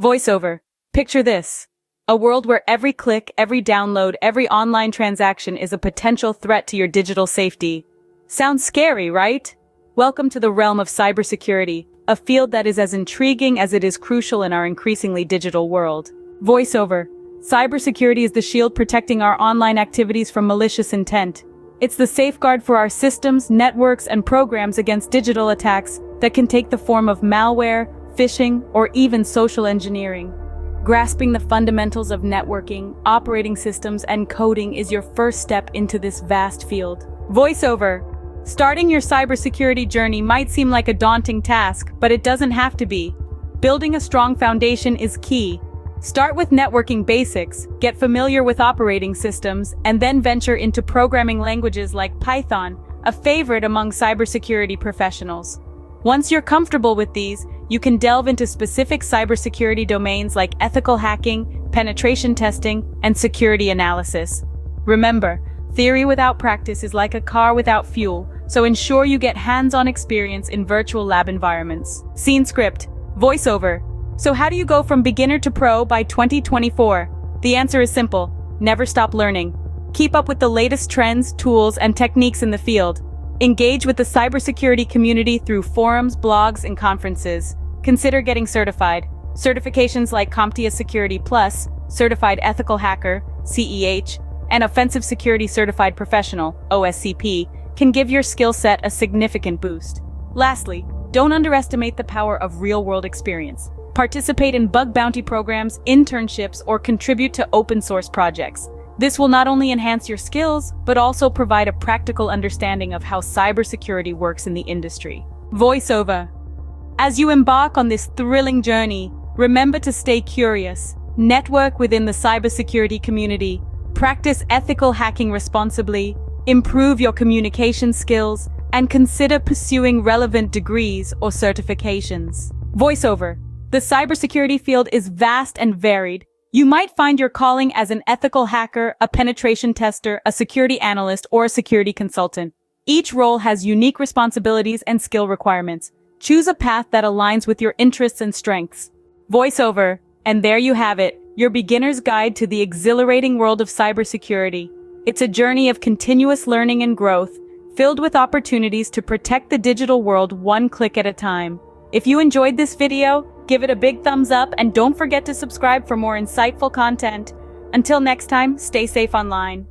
Voiceover. Picture this. A world where every click, every download, every online transaction is a potential threat to your digital safety. Sounds scary, right? Welcome to the realm of cybersecurity, a field that is as intriguing as it is crucial in our increasingly digital world. Voiceover. Cybersecurity is the shield protecting our online activities from malicious intent. It's the safeguard for our systems, networks, and programs against digital attacks that can take the form of malware, phishing, or even social engineering. Grasping the fundamentals of networking, operating systems, and coding is your first step into this vast field. Voiceover. Starting your cybersecurity journey might seem like a daunting task, but it doesn't have to be. Building a strong foundation is key. Start with networking basics, get familiar with operating systems, and then venture into programming languages like Python, a favorite among cybersecurity professionals. Once you're comfortable with these, you can delve into specific cybersecurity domains like ethical hacking, penetration testing, and security analysis. Remember, theory without practice is like a car without fuel, so ensure you get hands-on experience in virtual lab environments. Scene script. Voiceover. So how do you go from beginner to pro by 2024? The answer is simple. Never stop learning. Keep up with the latest trends, tools, and techniques in the field. Engage with the cybersecurity community through forums, blogs, and conferences. Consider getting certified. Certifications like CompTIA Security Plus, Certified Ethical Hacker, CEH, and Offensive Security Certified Professional, OSCP, can give your skill set a significant boost. Lastly, don't underestimate the power of real-world experience. Participate in bug bounty programs, internships, or contribute to open-source projects. This will not only enhance your skills, but also provide a practical understanding of how cybersecurity works in the industry. Voiceover. As you embark on this thrilling journey, remember to stay curious, network within the cybersecurity community, practice ethical hacking responsibly, improve your communication skills, and consider pursuing relevant degrees or certifications. Voiceover. The cybersecurity field is vast and varied. You might find your calling as an ethical hacker, a penetration tester, a security analyst, or a security consultant. Each role has unique responsibilities and skill requirements. Choose a path that aligns with your interests and strengths. Voiceover. And there you have it, your beginner's guide to the exhilarating world of cybersecurity. It's a journey of continuous learning and growth, filled with opportunities to protect the digital world one click at a time. If you enjoyed this video, give it a big thumbs up and don't forget to subscribe for more insightful content. Until next time, stay safe online.